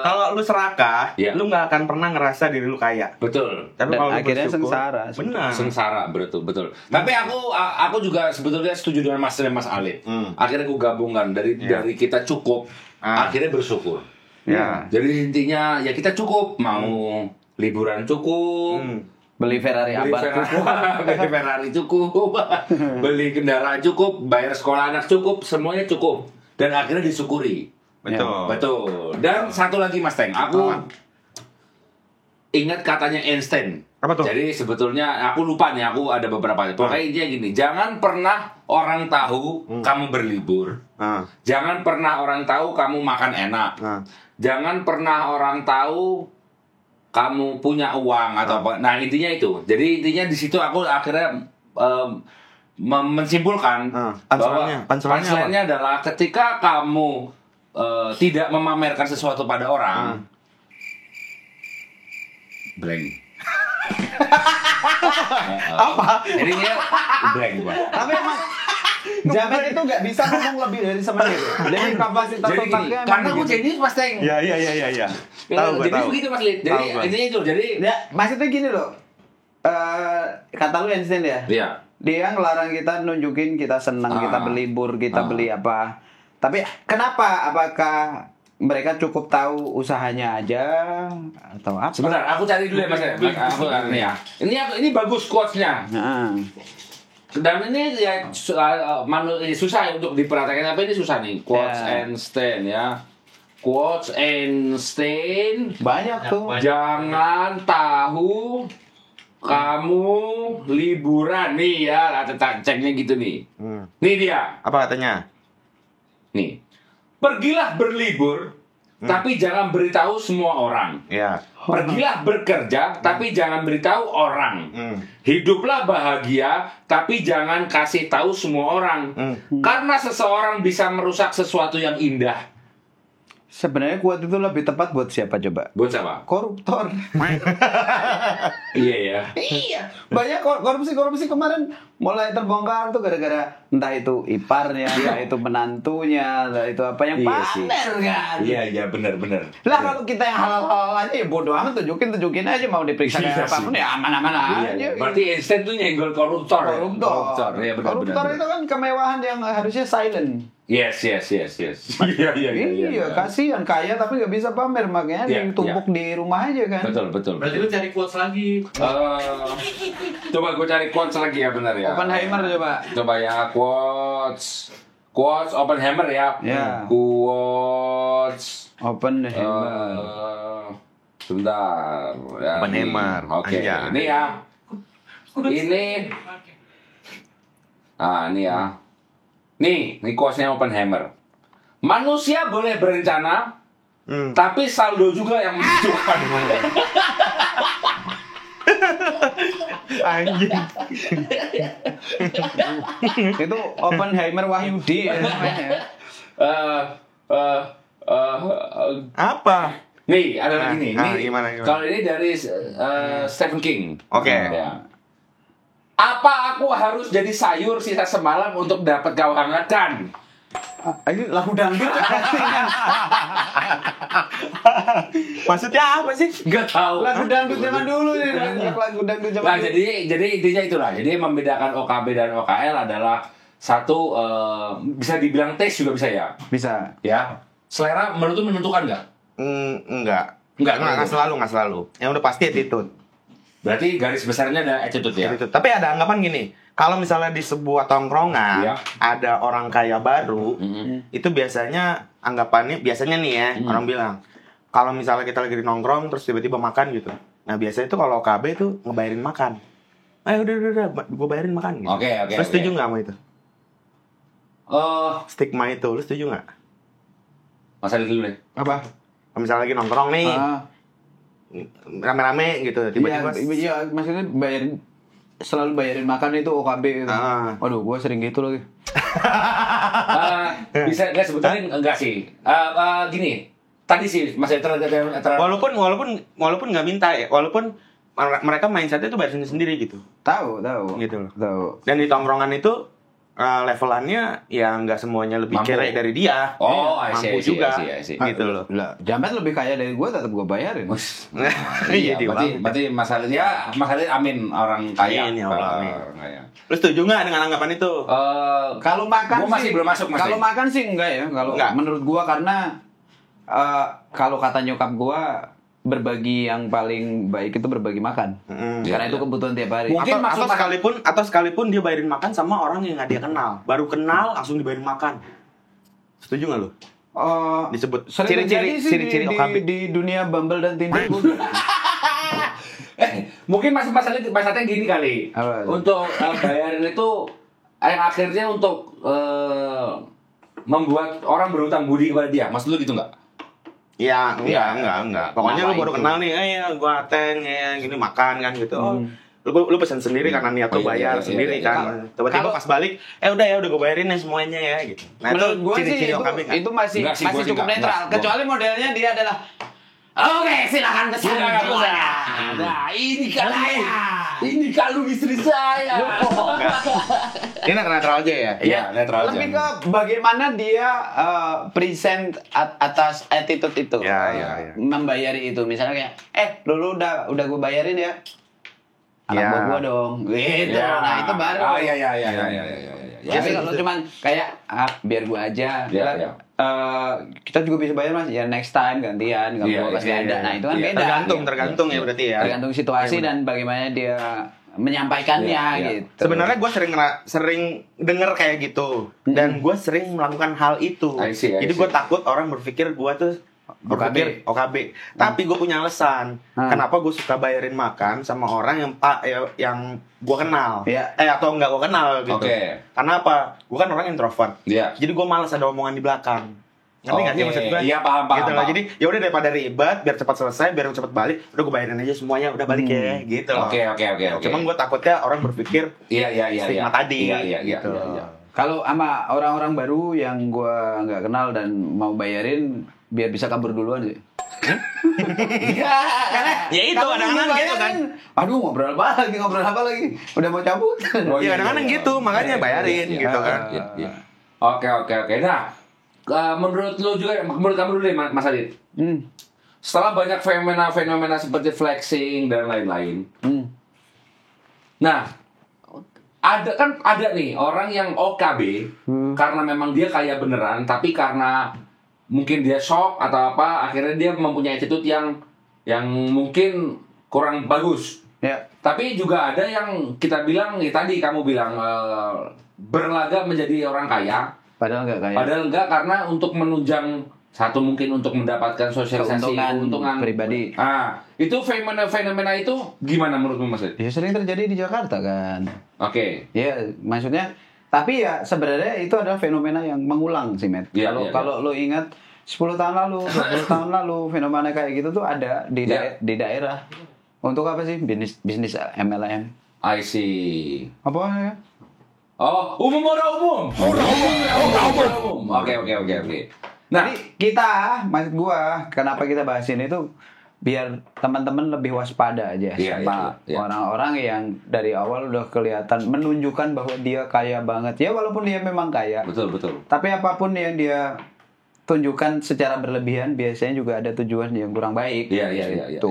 kalau lu serakah, lu nggak akan pernah ngerasa diri lu kaya.
Betul.
Tapi kalau
akhirnya
bersyukur,
sengsara.
Benar.
Sengsara, betul. Tapi aku juga sebetulnya setuju dengan Mas Alid. Akhirnya aku gabungkan dari kita cukup, akhirnya bersyukur.
Ya.
Jadi intinya ya kita cukup, mau liburan cukup,
Beli Ferrari abad.
Beli Ferrari cukup. Beli kendaraan cukup, bayar sekolah anak cukup, semuanya cukup. Dan akhirnya disyukuri.
Betul.
Betul. Dan satu lagi Mas Teng, aku ingat katanya Einstein.
Apa tuh?
Jadi sebetulnya aku lupa nih, aku ada beberapa. Pokoknya intinya gini, jangan pernah orang tahu kamu berlibur. Jangan pernah orang tahu kamu makan enak. Jangan pernah orang tahu kamu punya uang atau apa. Nah, intinya itu. Jadi intinya di situ aku akhirnya menyimpulkan bahwa punchline-nya adalah ketika kamu tidak memamerkan sesuatu pada orang, blank.
Apa?
Ini dia blank, Pak.
Tapi emang Jamet itu nggak bisa ngomong lebih dari semenit. Jadi kapasitas
Jadi gini,
otaknya
karena aku
gitu.
jadi Mas Teng.
Iya.
Jadi begitu Mas Lid. Jadi intinya itu. Jadi
Ya, maksudnya gini loh. Kata lu Einstein ya?
iya.
Dia ngelarang kita nunjukin kita senang, kita berlibur, kita beli apa. Tapi kenapa? Apakah mereka cukup tahu usahanya aja atau apa?
Sebentar, aku cari dulu ya Mas. Aku ini ya. Ini bagus quotes-nya.
Nah,
Dan ini ya susah untuk diperhatikan, tapi ini susah nih. Quotes Einstein ya. Quotes Einstein.
banyak tuh.
Jangan tahu kamu liburan nih ya, ceknya gitu nih. Nih dia.
Apa katanya?
Nih. Pergilah berlibur, tapi jangan beritahu semua orang.
Iya.
Pergilah bekerja, tapi jangan beritahu orang. Hiduplah bahagia, tapi jangan kasih tahu semua orang. Karena seseorang bisa merusak sesuatu yang indah.
Sebenarnya quote itu lebih tepat buat siapa coba?
Buat siapa?
Koruptor.
Iya ya.
Iya, banyak korupsi kemarin mulai terbongkar tuh gara-gara entah itu iparnya, entah itu menantunya, entah itu apa yang pamer kan.
Iya benar.
Lah kalau kita yang halal-halal aja ya bodo amat, tunjukin aja, mau diperiksa kayak apapun ya aman-aman aja.
Berarti Einstein tuh nyenggol koruptor.
Koruptor.
Iya benar.
Koruptor itu kan kemewahan yang harusnya silent.
Yes.
Iya, kasihan kaya tapi nggak bisa pamer, makanya ditumpuk di rumah aja kan.
Betul.
Berarti lu cari quotes lagi.
Coba gue cari quotes lagi ya, benar ya.
Oppenheimer coba.
Coba ya quotes Oppenheimer ya.
Ya.
Quotes
Oppenheimer.
Sebentar. Ya,
Oppenheimer.
Oke.
Anjay.
Ini ya. Ini ya. Nih quotesnya Oppenheimer. Manusia boleh berencana, tapi saldo juga yang menentukan.
Anjing.
Itu Oppenheimer Wahyudi ya namanya.
Apa?
Nih, ada lagi nih.
Gimana?
Kalau ini dari Stephen King.
Oke.
Ya. Apa aku harus jadi sayur sisa semalam untuk dapat kau hangatkan?
Ini lagu dangdut.
Maksudnya apa sih?
Gak tahu.
Lagu dangdut zaman dulu nih, lagu dangdut zaman
Nah,
dulu.
jadi intinya itulah. Jadi yang membedakan OKB dan OKL adalah satu bisa dibilang taste juga bisa ya.
Bisa.
Ya. Selera menurut lu menentukan nggak?
Enggak selalu. Yang udah pasti attitude.
Berarti garis besarnya ada attitude ya.
Attitude. Tapi ada anggapan gini, kalau misalnya di sebuah tongkrongan
Iya.
ada orang kaya baru, itu biasanya anggapannya nih ya, orang bilang kalau misalnya kita lagi di nongkrong terus tiba-tiba makan gitu. Nah, biasanya itu kalau KB tuh ngebayarin makan. Udah, gue bayarin makan gitu.
Oke.
Lu setuju nggak sama itu? Stigma itu, lu setuju nggak?
Masa dulu deh.
Apa?
Kalau misalnya lagi nongkrong nih, rame-rame gitu, tiba-tiba
Iya, maksudnya selalu bayarin makan itu OKB gitu. Waduh, gue sering gitu loh.
Bisa nggak sebetulnya enggak sih. Gini, tadi sih masih
walaupun nggak minta ya, walaupun mereka mindsetnya tuh bayarin sendiri gitu.
Tahu.
Gitu loh.
Tahu.
Dan di tongkrongan itu levelannya ya nggak semuanya lebih kere dari dia. Mampu juga. Gitu loh.
Lah, Jamet lebih kaya dari gue, tetap gue bayarin.
Iya, berarti masalahnya amin orang kaya.
Ini Allah amin. Lu setuju nggak dengan anggapan itu?
Kalau makan
gua masih belum masuk, Mas.
Kalau makan sih enggak ya. Kalau menurut gue, karena kalau kata nyokap gue, berbagi yang paling baik itu berbagi makan. Karena itu kebutuhan tiap hari.
Mungkin atau sekalipun dia bayarin makan sama orang yang nggak dia kenal, baru kenal langsung dibayarin makan. Setuju nggak lu? Disebut ciri-ciri OKB
di dunia Bumble dan Tinder.
Mungkin masalahnya gini kali. Untuk bayarin itu yang akhirnya untuk membuat orang berhutang budi kepada dia. Maksud lu gitu nggak?
Ya, enggak. Pokoknya lu baru kenal nih, gua ateng, gini makan kan gitu. Lu pesan sendiri karena niat lu bayar sendiri kan. Tiba-tiba pas balik, udah gua bayarin nih semuanya ya gitu. Nah,
menurut gua
ciri-ciri
sih
OKB kan.
itu masih cukup netral. Kecuali modelnya dia adalah oke, silakan pesan. Nah, ini kalung istri saya.
Ini netral aja ya?
Iya, netral aja.
Lebih ke bagaimana dia present atas attitude itu.
Ya.
Membayari itu. Misalnya kayak, lu udah gue bayarin ya. Anak buah gua dong. Gitu.
Ya.
Nah, itu baru.
Iya.
Tapi kalau cuman kayak biar gua aja. Kita juga bisa bayar Mas. Ya next time gantian, enggak pasti ada. Nah, itu kan beda.
Tergantung ya berarti ya.
Tergantung situasi dan bagaimana dia menyampaikannya gitu.
Sebenarnya gue sering denger kayak gitu dan gue sering melakukan hal itu. Jadi gue takut orang berpikir gue tuh OKB. Tapi gue punya alasan kenapa gue suka bayarin makan sama orang yang gue kenal. Atau enggak gue kenal gitu. Karena apa? Gue kan orang introvert. Jadi gue malas ada omongan di belakang. Ngerti nggak sih maksud gue?
Iya, paham.
Gitu loh. Jadi ya udah daripada ribet, biar cepat selesai, biar cepat balik, udah gue bayarin aja semuanya, udah balik ya, gitu loh.
Oke.
Cuman gue takutnya orang berpikir stigma tadi.
Iya.
Kalau sama orang-orang baru yang gue nggak kenal dan mau bayarin, biar bisa kabur duluan sih.
Ya itu kadang-kadang gitu kan.
Aduh, ngobrol apa lagi? Udah mau cabut.
Iya kadang-kadang gitu, makanya bayarin gitu kan.
Oke. Nah, menurut kamu dulu deh Mas Adit. Setelah banyak fenomena seperti flexing dan lain-lain. Nah, ada nih orang yang OKB karena memang dia kaya beneran, tapi karena mungkin dia shock atau apa, akhirnya dia mempunyai attitude yang mungkin kurang bagus. Tapi juga ada yang kita bilang, tadi kamu bilang berlaga menjadi orang kaya.
Padahal enggak kaya.
Padahal enggak, karena untuk menunjang satu mungkin untuk mendapatkan sosialisasi keuntungan
pribadi.
Itu fenomena itu gimana menurutmu Mas?
Ya sering terjadi di Jakarta kan.
Oke.
Ya maksudnya, tapi ya sebenarnya itu adalah fenomena yang mengulang sih, Matt. Kalau lo ingat 10 tahun lalu, 20 tahun lalu fenomena kayak gitu tuh ada di daerah. Untuk apa sih? Bisnis MLM.
I see.
Apa ya?
Umum. Oke. Nah,
jadi kita, maksud gua, kenapa kita bahas ini tuh biar teman-teman lebih waspada aja sama orang-orang yang dari awal udah kelihatan menunjukkan bahwa dia kaya banget. Ya walaupun dia memang kaya.
Betul.
Tapi apapun yang dia tunjukkan secara berlebihan biasanya juga ada tujuan yang kurang baik.
Iya.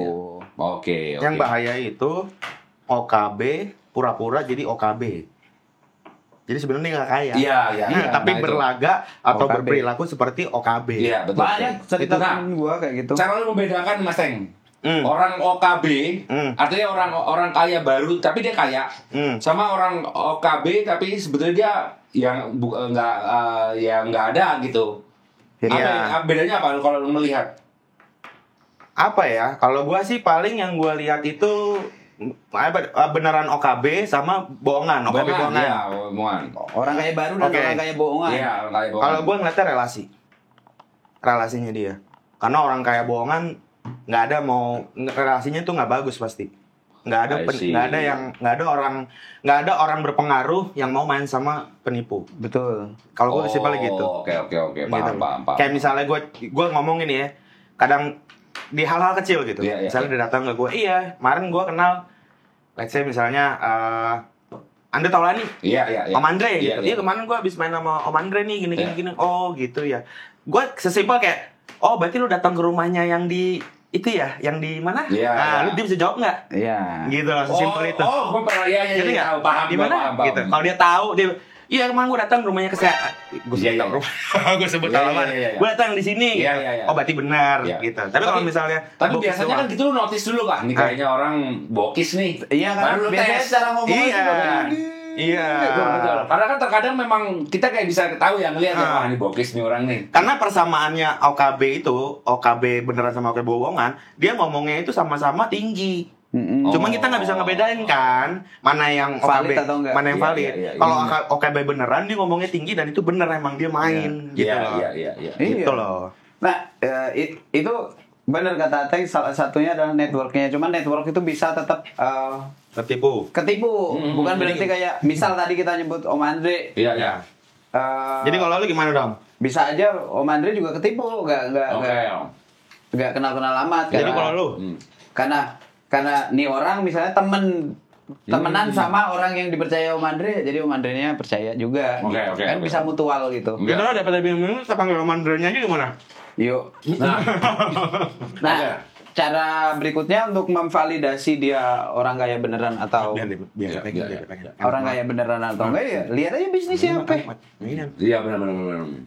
Oke.
Yang bahaya itu OKB pura-pura jadi OKB. Jadi sebenarnya nggak kaya.
Iya.
Tapi berlaga atau
OKB.
berperilaku seperti OKB.
Iya, betul.
Banyak cerita temen gue kayak gitu.
Cara lu membedakan Mas Teng. Orang OKB, artinya orang kaya baru tapi dia kaya. Sama orang OKB tapi sebetulnya dia yang nggak ada gitu. Bedanya apa kalau lu melihat?
Apa ya? Kalau gua sih paling yang gua lihat itu beneran OKB sama bohongan.
Iya, bohongan.
Orang kaya baru dan orang kaya bohongan.
Iya, orang kaya bohongan.
Kalau gua ngeliatnya relasinya dia. Karena orang kaya bohongan nggak ada relasinya tuh nggak bagus pasti. Nggak ada orang berpengaruh yang mau main sama penipu.
Betul.
Kalau gue simpel gitu.
Oke. Paham.
Kayak misalnya gue ngomong ini ya, kadang di hal-hal kecil gitu. Misalnya dia datang ke gue, kemarin gue kenal, let's say misalnya Anda Taulani, Om Andre gitu. Iya kemarin gue habis main sama Om Andre nih, gini. Oh gitu ya. Gue sesimpel kayak, oh berarti lu datang ke rumahnya yang di itu ya, yang di mana? Lu dia bisa jawab nggak?
Iya.
Gitu loh, sesimpel itu.
Gue pernah
Jadi
paham.
Gimana? Gitu. Kalau dia tahu, Iya, kemarin gue datang rumahnya gue sebut alamat. Gue datang di sini. Oh, berarti benar gitu. Tapi kalau misalnya
biasanya kan gitu lu notice dulu kan, nih kayaknya orang bokis nih.
Iya kan, biasanya cara ngomongnya juga kan.
Iya.
Betul. Karena kan terkadang memang kita kayak bisa tahu yang lihat wah ini bokis nih orang nih.
Karena persamaannya OKB beneran sama OKB bohongan, dia ngomongnya itu sama-sama tinggi. Cuman kita nggak bisa ngebedain kan mana yang OKB, mana yang valid. Kalau OKB beneran dia ngomongnya tinggi dan itu bener emang dia main gitu loh. Gitu loh.
Nah, itu benar kata Ateng, salah satunya adalah networknya. Cuman network itu bisa tetap
ketipu.
Bukan berarti kayak misal tadi kita nyebut Om Andre.
Iya.
Jadi kalau lu gimana dong?
Bisa aja Om Andre juga ketipu, nggak kenal amat.
Jadi kalau lu,
karena nih orang misalnya temenan sama orang yang dipercaya Om Andre, jadi Om Andre-nya percaya juga. Kan bisa mutual gitu.
Kita lo dapat bingung kita panggil Om Andre-nya aja gimana?
Yuk. Nah, cara berikutnya untuk memvalidasi dia orang kaya beneran atau orang kaya beneran atau enggak ya lihat aja bisnisnya apa.
Iya benar.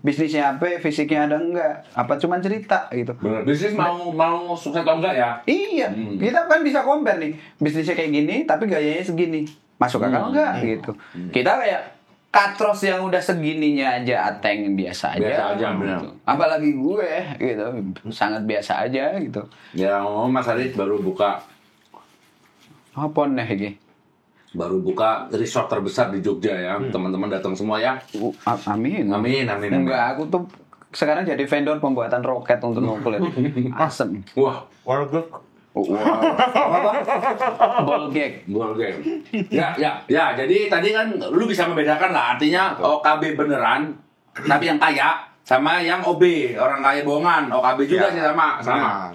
Bisnisnya apa, fisiknya ada enggak, apa cuman cerita gitu.
Benar. Bisnis mau sukses atau enggak ya?
Iya, kita kan bisa compare nih. Bisnisnya kayak gini tapi gayanya segini. Masuk akal enggak gitu. Kita kayak Katros yang udah segininya aja Ateng biasa aja
benar.
Gitu. Apalagi gue gitu, sangat biasa aja gitu.
Ya Mas Adit baru buka
apa nih ini?
Baru buka resort terbesar di Jogja ya. Teman-teman datang semua ya.
Amin. Enggak, aku tuh sekarang jadi vendor pembuatan roket untuk nuklir. Asem.
Wah,
Ball gag.
Ya. Jadi tadi kan lu bisa membedakan lah, artinya OKB beneran, tapi yang kaya sama yang OB, orang kaya bohongan. OKB juga sih sama.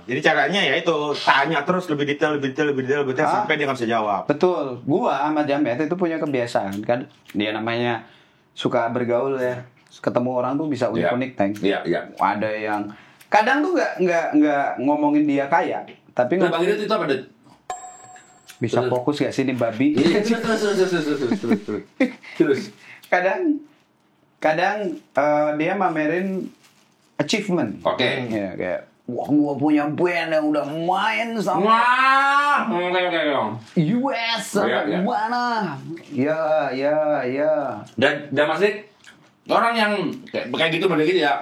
Jadi caranya ya itu tanya terus lebih detail sampai dia nggak bisa jawab.
Betul. Gua sama Jamet itu punya kebiasaan kan. Dia namanya suka bergaul ya. Ketemu orang tuh bisa unik-unik, Teng.
Iya.
Ada yang kadang tuh nggak ngomongin dia kaya. Tapi
Bang itu apa, Dit?
Bisa fokus gak sih nih babi?
Terus.
Kadang dia mamerin achievement.
Oke.
Ya kayak wah gua punya band yang udah main sama US sama mana? Ya.
Dan Mas Dit, orang yang kayak gitu ya.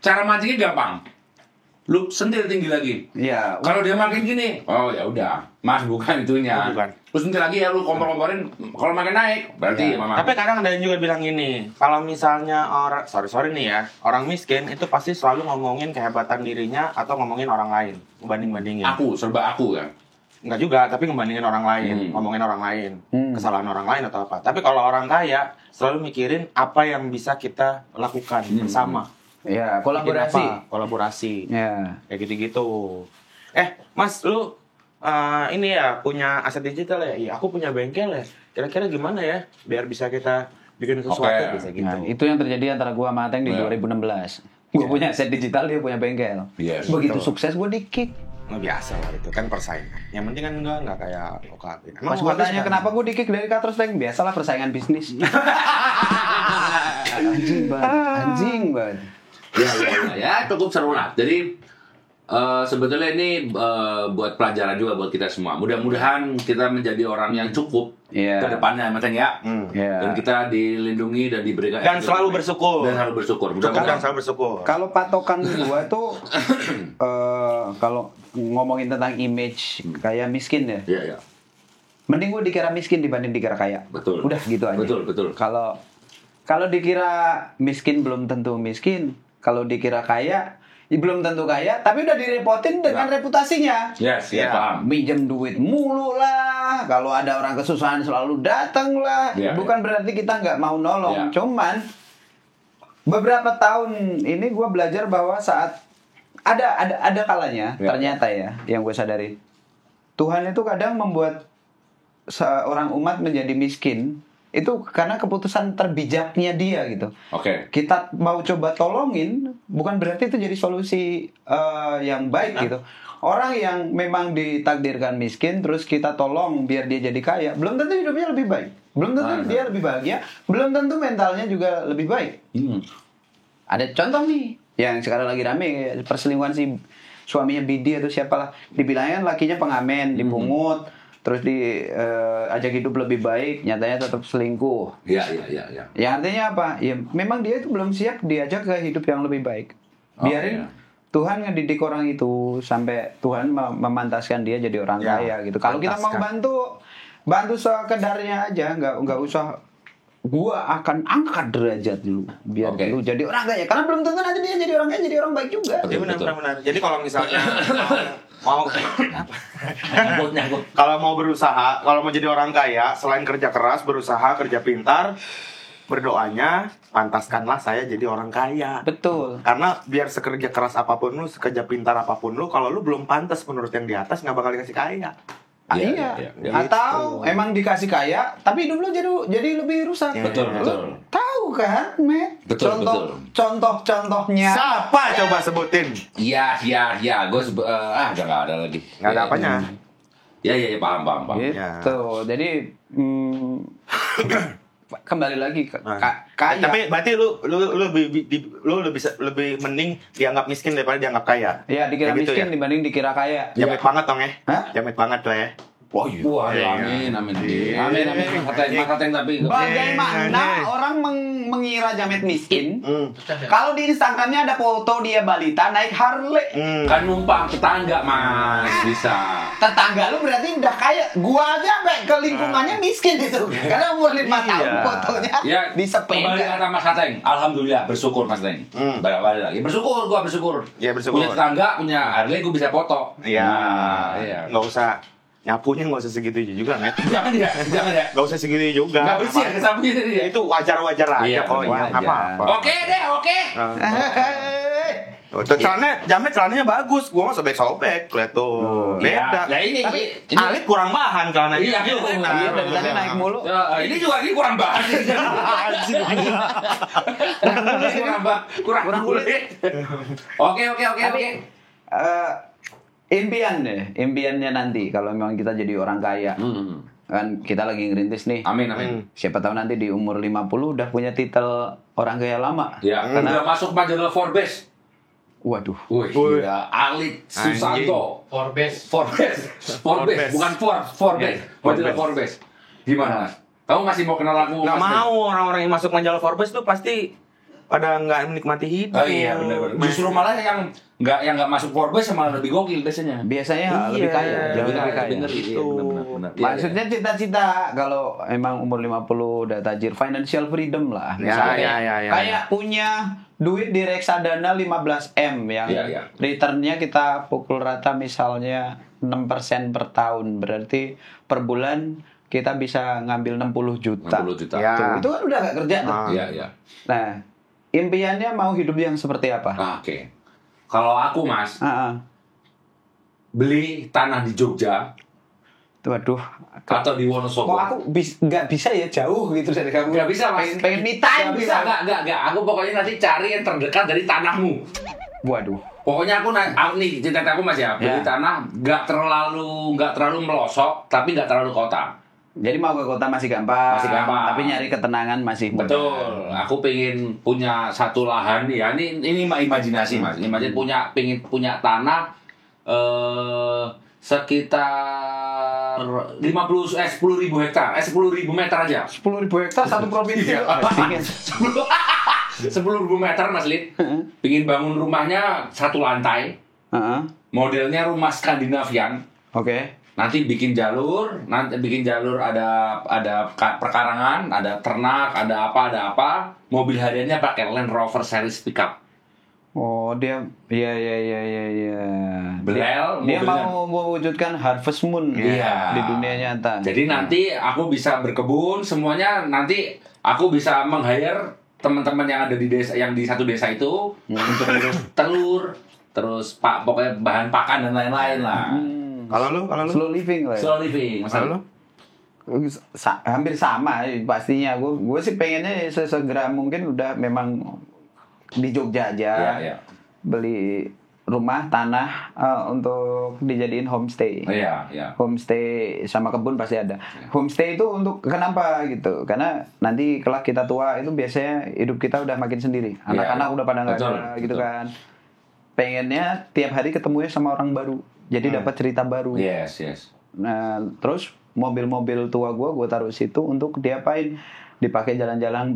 Cara mancingnya gampang. Lu sentil tinggi lagi.
Iya.
Kalau dia makin gini, oh ya udah, Mas bukan itunya.
Bukan.
Terus sentil lagi ya lu kompor-komporin. Kalau makin naik, berarti ya.
Tapi kadang ada yang juga bilang gini, kalau misalnya orang sorry nih ya, orang miskin itu pasti selalu ngomongin kehebatan dirinya atau ngomongin orang lain, bandingin.
Serba aku kan.
Enggak juga, tapi ngebandingin orang lain, ngomongin orang lain, kesalahan orang lain atau apa. Tapi kalau orang kaya selalu mikirin apa yang bisa kita lakukan bersama.
Ya,
kolaborasi. Ya. Kayak gitu-gitu. Mas, lu ini ya punya aset digital ya? Iya, aku punya bengkel ya. Kira-kira gimana ya biar bisa kita bikin sesuatu bisa gitu.
Nah, itu yang terjadi antara gua sama Ateng di 2016. Gua punya aset digital, dia punya bengkel.
Yes,
begitu sukses gua di-kick.
Biasa lah itu kan persaingan. Yang penting kan enggak kayak OKB.
Mas gua tanya kenapa gua di-kick dari Katros, Teng? Biasalah persaingan bisnis. Anjing banget.
Ya, cukup seru lah. Jadi sebetulnya ini buat pelajaran juga buat kita semua. Mudah-mudahan kita menjadi orang yang cukup ke depannya, macam ya. Dan kita dilindungi dan diberikan
dan selalu bersyukur.
Mudah-mudahan
selalu bersyukur.
Kalau patokan gua tuh kalau ngomongin tentang image kayak miskin ya.
Iya.
Mending gua dikira miskin dibanding dikira kaya.
Betul.
Udah gitu aja.
Betul.
Kalau dikira miskin belum tentu miskin. Kalau dikira kaya, belum tentu kaya, tapi udah direpotin dengan reputasinya.
Yes, paham.
Minjem duit mulu lah, kalau ada orang kesusahan selalu datang lah. Bukan berarti kita nggak mau nolong, cuman beberapa tahun ini gue belajar bahwa saat ada kalanya, ternyata ya, yang gue sadari, Tuhan itu kadang membuat seorang umat menjadi miskin itu karena keputusan terbijaknya dia gitu.
Oke.
Kita mau coba tolongin, bukan berarti itu jadi solusi yang baik gitu. Orang yang memang ditakdirkan miskin, terus kita tolong biar dia jadi kaya, belum tentu hidupnya lebih baik, belum tentu dia lebih bahagia, belum tentu mentalnya juga lebih baik. Ada contoh nih, yang sekarang lagi rame perselingkuhan si suaminya Bidi atau siapalah, dibilangnya lakinya pengamen, dipungut, terus diajak hidup lebih baik, nyatanya tetap selingkuh.
Iya.
Ya artinya apa? Ya memang dia itu belum siap diajak ke hidup yang lebih baik. Biarin Tuhan ngedidik orang itu sampai Tuhan memantaskan dia jadi orang kaya gitu. Kalau kita mau bantu sekedarnya aja, nggak usah gua akan angkat derajat dulu biar lu jadi orang kaya, karena belum tentu nanti dia jadi orang kaya, jadi orang baik juga.
Benar. Jadi kalau misalnya mau kalau mau berusaha, kalau mau jadi orang kaya, selain kerja keras, berusaha, kerja pintar, berdoanya pantaskanlah saya jadi orang kaya.
Betul.
Karena biar sekerja keras apapun lu, sekerja pintar apapun lu, kalau lu belum pantas menurut yang di atas, nggak bakal dikasih kaya.
Iya. Atau emang dikasih kaya, tapi hidup lu jadi lebih rusak.
Betul.
Tahu kan, Matt?
Betul.
Contoh-contohnya.
Siapa coba sebutin?
Iya. Gue udah nggak ada lagi.
Nggak ada apanya.
Iya, paham.
Gitu. Jadi kembali lagi ke kaya.
Tapi berarti lu lebih mending dianggap miskin daripada dianggap kaya.
Iya, dikira
gitu
miskin dibanding dikira kaya.
Jamet banget dong ya.
Hah?
Jamet banget tuh ya.
Wah, amin. Kata tapi
Bagaimana orang mengira Jamet miskin? Kalau di Instagramnya ada foto dia balita naik Harley.
kan numpang tetangga, Mas. Bisa.
Tetangga lu berarti udah kaya. Gua aja sampai ke lingkungannya miskin itu. Karena umur 5 tahun fotonya di
Kembali
sepeda.
kata Mas Hateng. Alhamdulillah, bersyukur Mas Hateng. Balik lagi. Bersyukur.
Iya, bersyukur.
Punya tetangga, punya Harley, gue bisa foto.
Iya.
Iya.
Nggak usah nyapunya, nggak usah segitu juga, Net.
Jangan ya.
Nggak usah segitu juga.
Nggak bersih ya sapunya tadi ya.
Itu wajar-wajar aja
Iya,
kok.
wajar.
Apa-apa.
Oke deh.
Tuh, celananya bagus. Gua nggak sobek-sobek. Lihat tuh. Beda.
Lah ini
Alit kurang bahan celananya.
Iya,
dari tadi naik mulu.
ini juga kurang bahan. kurang kulit. Oke.
Impiannya nanti kalau memang kita jadi orang kaya. Kan kita lagi ngerintis nih.
Amin.
Siapa tahu nanti di umur 50 udah punya titel orang kaya lama.
Ya, udah masuk majalah Forbes.
Waduh.
Gila, Alit Susanto.
Forbes,
bukan Forbes. Majalah Forbes. Gimana, Mas? Kamu masih mau kenal aku?
Nggak
Mas?
mau, orang-orang yang masuk majalah Forbes tuh pasti pada nggak menikmati hidup.
Oh iya, benar. Justru malah yang nggak masuk Forbes malah lebih gokil biasanya.
Biasanya lebih kaya, jauh lebih kaya.
Bener, benar.
Maksudnya cita-cita kalau emang umur 50 udah tajir, financial freedom lah.
Ya.
Kayak punya duit di reksadana 15M yang returnnya kita pukul rata misalnya 6% per tahun, berarti per bulan kita bisa ngambil 60 juta.
60 juta.
Ya.
Tuh, itu kan udah gak kerja tuh.
Iya.
Nah, impiannya mau hidup yang seperti apa?
Oke. Kalau aku, Mas, beli tanah di Jogja
Waduh.
atau di Wonosobo.
Kok aku nggak bisa ya jauh gitu dari kamu?
Nggak bisa, Mas.
Pengen me time
Nggak bisa. Nggak. Aku pokoknya nanti cari yang terdekat dari tanahmu.
Waduh.
Pokoknya aku nih cita-cita aku, Mas, ya, beli tanah nggak terlalu melosok, tapi nggak terlalu kota.
Jadi mau ke kota masih gampang, tapi nyari ketenangan masih mudah.
Betul. Aku pengen punya satu lahan ya. Ini imajinasi, Mas. Pengen punya tanah sekitar 10.000 hektar. 10.000 meter aja.
10.000 hektar satu provinsi.
10.000 meter, Mas Lid. Pengen bangun rumahnya satu lantai. Modelnya rumah Skandinavian.
Oke.
Nanti bikin jalur ada perkarangan, ada ternak, ada apa. Mobil hariannya pakai Land Rover series pickup.
Oh, dia iya.
Belel,
dia
mobilnya.
mau mewujudkan Harvest Moon di dunia nyata.
Jadi nanti aku bisa berkebun, semuanya nanti aku bisa meng-hire teman-teman yang ada di desa, yang di satu desa itu untuk telur, terus pokoknya bahan pakan dan lain-lain lah.
Kalau lu?
Slow living lah.
Slow living,
Kalau lu?
Hampir sama pastinya. Gue sih pengennya sesegera mungkin udah memang di Jogja aja. Beli rumah tanah untuk dijadiin homestay. Homestay sama kebun pasti ada. Homestay itu untuk kenapa gitu? Karena nanti kelak kita tua itu biasanya hidup kita udah makin sendiri. Anak-anak udah pada nggak ada gitu kan. Pengennya tiap hari ketemunya sama orang baru. Jadi dapat cerita baru. Nah, terus mobil-mobil tua gue taruh situ untuk diapain? Dipakai jalan-jalan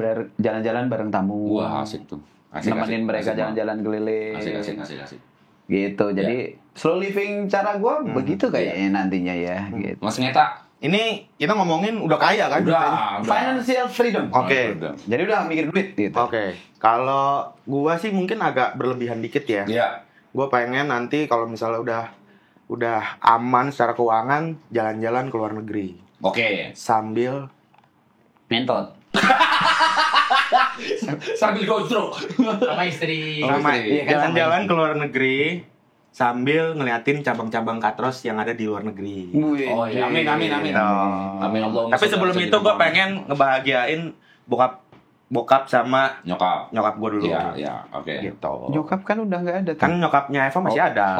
bareng tamu.
Wah, asik tuh.
Nemenin mereka jalan-jalan keliling.
Asik.
Gitu. Jadi slow living cara gue begitu kayaknya nantinya ya. Gitu.
Mas Ngeta,
ini kita ngomongin udah kaya kan?
Udah.
Financial freedom.
Oke.
Jadi udah mikir duit gitu.
Oke. Kalau gua sih mungkin agak berlebihan dikit ya. Gua pengen nanti kalau misalnya udah aman secara keuangan, jalan-jalan ke luar negeri. Sambil
mentot.
Sambil gondrong
sama istri.
Jalan-jalan ke luar negeri sambil ngeliatin cabang-cabang katros yang ada di luar negeri.
Amin. Amin Allah.
Tapi sebelum itu gue pengen ngebahagiain bokap sama nyokap gue dulu.
Oke.
Gitu.
Nyokap kan udah nggak ada.
Kan nyokapnya Eva masih ada.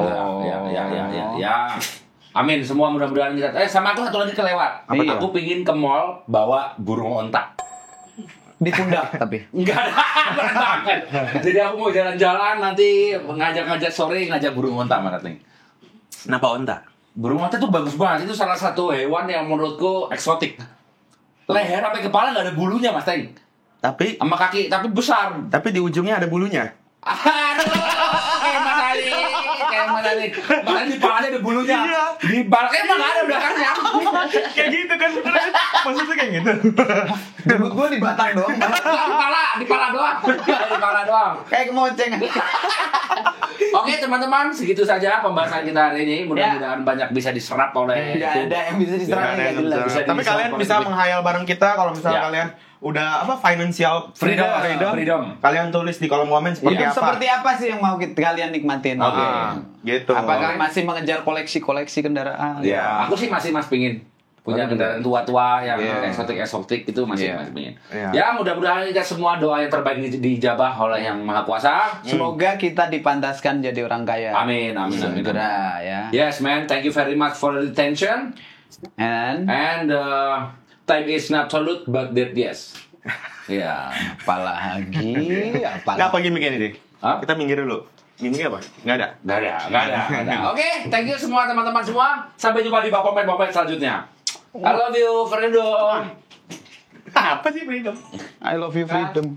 Amin, semua mudah-mudahan kita. Sama aku satu lagi kelewat. Aku pingin ke mall bawa burung onta.
Di pundak tapi.
Enggak banget. Jadi aku mau jalan-jalan nanti ngajak sore ngajak burung onta mana nih.
Kenapa onta?
Burung onta tuh bagus banget. Itu salah satu hewan yang menurutku eksotik. Leher sampai kepala nggak ada bulunya, Mas Teng.
Tapi
sama kaki tapi besar.
Tapi di ujungnya ada bulunya.
Kayak Mas Ali. Makanya di palanya ada bulunya. Di balaknya emang nggak ada belakangnya.
Kayak gitu kan beneran. Maksudnya kayak gitu.
Jemput gue di batang doang.
Di pala doang.
Kayak kemoceng.
Oke teman-teman, segitu saja pembahasan kita hari ini. Mudah-mudahan banyak bisa diserap oleh.
Nggak ada yang bisa diserap.
Tapi kalian bisa menghayal bareng kita kalau misalnya kalian udah financial freedom. Kalian tulis di kolom komen seperti apa.
Seperti apa sih yang mau kalian nikmatin?
Gitu.
Apakah masih mengejar koleksi kendaraan?
Aku sih masih pingin punya kendaraan tua-tua yang eksotik itu masih pingin. Ya mudah-mudahan kita semua doa yang terbaik dijabah oleh Yang Maha Kuasa.
Semoga kita dipantaskan jadi orang kaya.
Amin.
Segera ya.
Yes man, thank you very much for the attention. And time is not absolute but that yes.
Apalagi.
Nggak apa gini deh. Kita minggir dulu. Gini apa? Nggak ada.
Oke, thank you semua teman-teman semua. Sampai jumpa di Bapak selanjutnya. I love you, Fernando.
Apa sih freedom?
I love you, freedom.